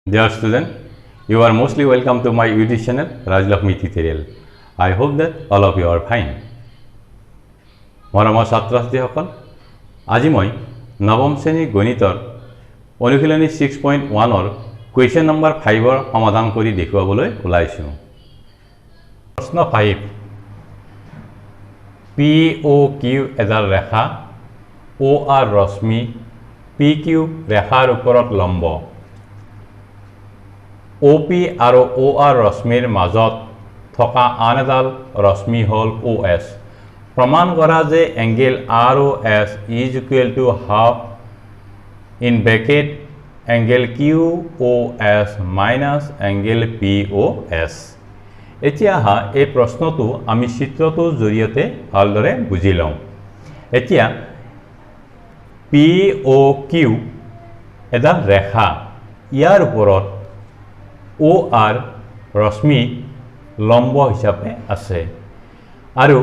Dear student, you are mostly welcome to my YouTube channel Rajlakshmi Tutorial. I hope that all of you are fine. মৰমৰ ছাত্ৰ-ছাত্ৰীসকল, আজি মই নৱম শ্ৰেণীৰ গণিতৰ অনুশীলনী 6.1 ৰ কুৱেশ্যন নম্বৰ 5 ৰ সমাধান কৰি দেখুৱাবলৈ ওলাইছো। প্ৰশ্ন 5 POQ এডাল ৰেখা OR ৰশ্মি PQ ৰেখাৰ ওপৰত লম্ব OP আৰু OR ৰশ্মিৰ মাজত থকা আন এডাল ৰশ্মি হ'ল OS প্ৰমাণ কৰা যে angle ROS is equal to half in bracket angle QOS minus angle POS এতিয়া এই প্ৰশ্নটো আমি চিত্ৰটোৰ জৰিয়তে ভালদৰে বুজি লওঁ এতিয়া POQ এডাল ৰেখা ইয়াৰ ওপৰত OR ৰশ্মি লম্ব হিচাপে আছে আৰু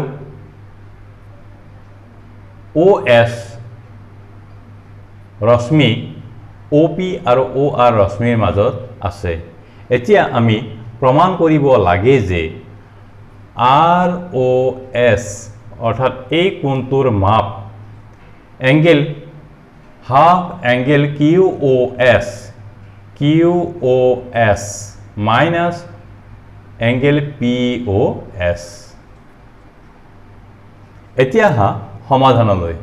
OS ৰশ্মি OP আৰু OR ৰশ্মিৰ মাজত আছে এতিয়া আমি প্ৰমাণ কৰিব লাগে যে ROS অৰ্থাৎ এই কোণটোৰ মাপ angle half angle QOS minus angle POS এতিয়া সমাধানলৈ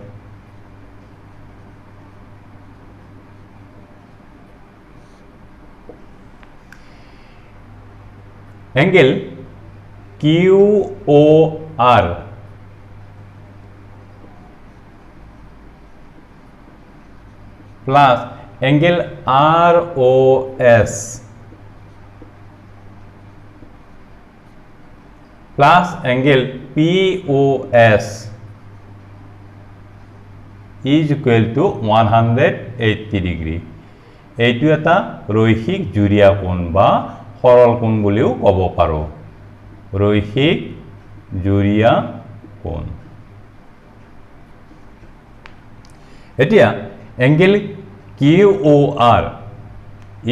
angle QOR plus angle ROS plus angle POS is equal to 180 degree এইটো এটা ৰৈখিক জুৰীয়া কোণ বা সৰল কোণ বুলিও ক'ব পাৰো ৰৈখিক জুৰীয়া কোণ এতিয়া angle QOR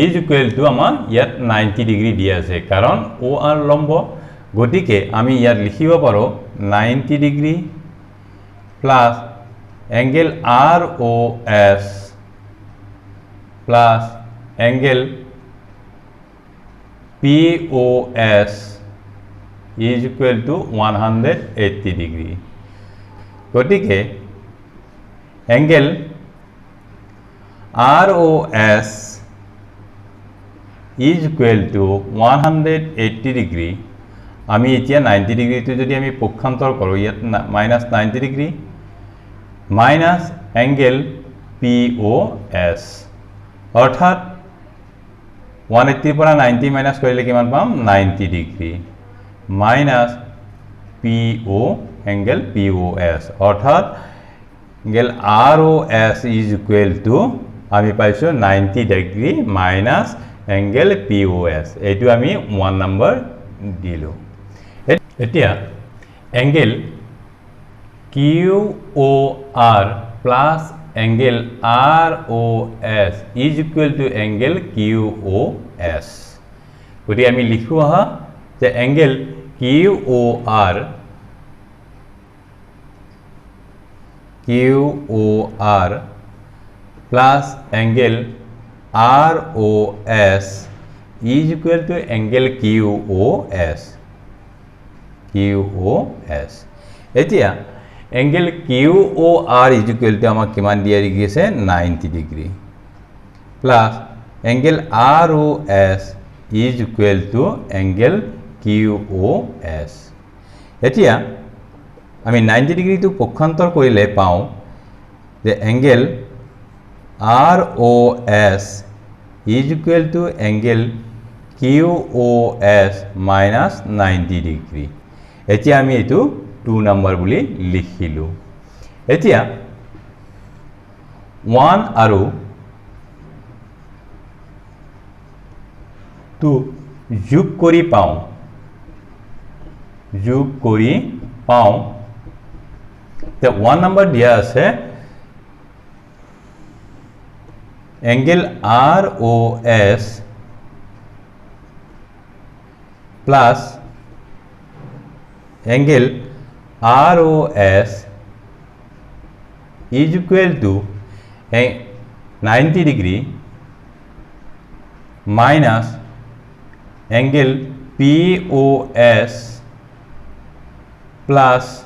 is equal to আমাৰ ইয়াত 90 ডিগ্ৰী দিয়া আছে কাৰণ OR লম্ব গতিকে আমি ইয়াত লিখিব পাৰো 90 degree plus angle ROS plus angle POS is equal to 180 degree গতিকে angle ROS is equal to 180 degree আমি এতিয়া 90 ডিগ্ৰী টো যদি আমি পক্ষান্তৰ কৰো ইয়াত -90 ডিগ্ৰী minus angle POS অৰ্থাৎ 180 পৰা 90 মাইনাস কৰিলে কিমান পাম 90 degree minus PO angle POS অৰ্থাৎ angle ROS is equal to আমি পাইছো 90 ডিগ্ৰী minus angle POS এইটো আমি 1 নম্বৰ দিলো এতিয়া angle QOR plus angle ROS is equal to angle QOS গতি আমি লিখো যে angle QOR plus angle ROS is equal to angle QOS এতিয়া angle QOR is equal to আমাক কিমান দিয়া গিয়েছে 90 degree plus angle ROS is equal to angle QOS এতিয়া আমি 90 ডিগ্ৰী টো পক্ষান্তৰ কৰিলে পাওঁ যে angle ROS is equal to angle QOS minus 90 degree এতিয়া আমি এটো 2 নম্বৰ বুলি লিখিলো এতিয়া 1 আৰু 2 যোগ কৰি পাওঁ তে 1 নম্বৰ দিয়া আছে angle ROS plus angle ROS is equal to 90 degree minus angle POS plus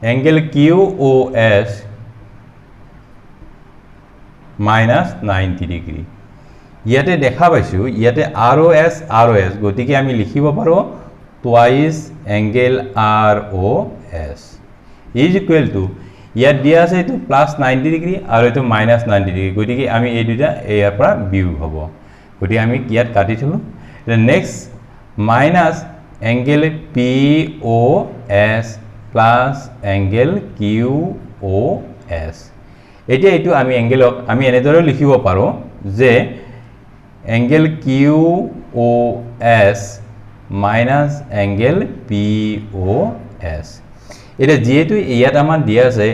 angle QOS minus 90 degree. ইয়াতে দেখা পাইছো ইয়াতে ROS গতিকে আমি লিখিব পাৰো twice angle ROS is equal to ইয়াত দিয়া আছে এটো প্লাস 90 ডিগ্ৰী আৰু এটো মাইনাস 90 ডিগ্ৰী গতিকে আমি এই দুটা ইয়াৰ পৰা বিয়োগ হ'ব গতিকে আমি ইয়াত কাটি থলো next minus angle POS plus angle QOS এতিয়া এটো আমি অ্যাঙ্গেলক আমি এনেদৰে লিখিব পাৰো যে angle QOS minus angle POS এটা যেহেতু ইয়াত আমাৰ দিয়া আছে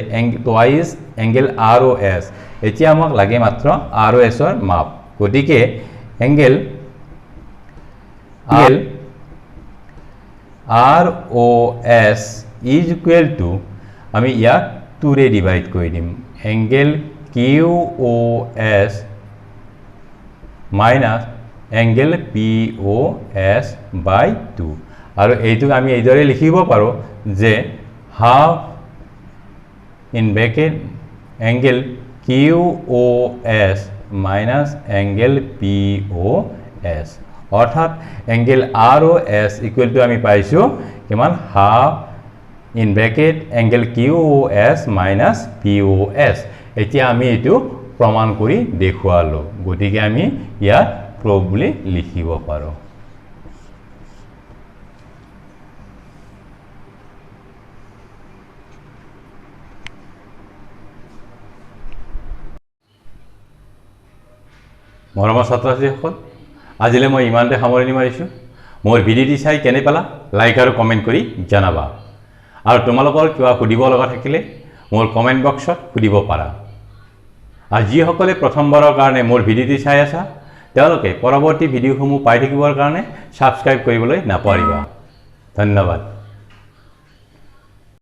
twice angle ROS এতিয়া আমাক লাগে মাত্ৰ ROS ৰ মাপ গতিকে angle ROS is equal to আমি ইয়াক 2 ৰে ডিভাইড কৰি দিম angle QOS minus angle POS by 2 আৰু এইটো আমি এইদৰে লিখিব পাৰো যে half in bracket angle QOS minus angle POS অর্থাৎ angle ROS equal to আমি পাইছো কিমান half in bracket angle QOS minus POS এতিয়া আমি এটো প্ৰমাণ কৰি দেখুৱালো গতিকে আমি ইয়াত prove বুলি লিখিব পাৰো মৰমৰ ছাত্ৰ-ছাত্ৰীসকল আজিলে মই ইমানতে সামৰণি মাৰিছো মোৰ ভিডিঅ'টি চাই কেনে পালা লাইক আৰু কমেন্ট কৰি জনাবা আৰু তোমালোকৰ কিবা সুধিব লগা থাকিলে মোৰ কমেন্ট বক্সত সুধিব পাৰা আৰু যিসকলে প্ৰথমবাৰৰ কাৰণে মোৰ ভিডিঅ'টি চাই আছা তেওঁলোকে পৰৱৰ্তী ভিডিঅ'সমূহ পাই থাকিবৰ কাৰণে সাবস্ক্ৰাইব কৰিবলৈ নাপাহৰিবা ধন্যবাদ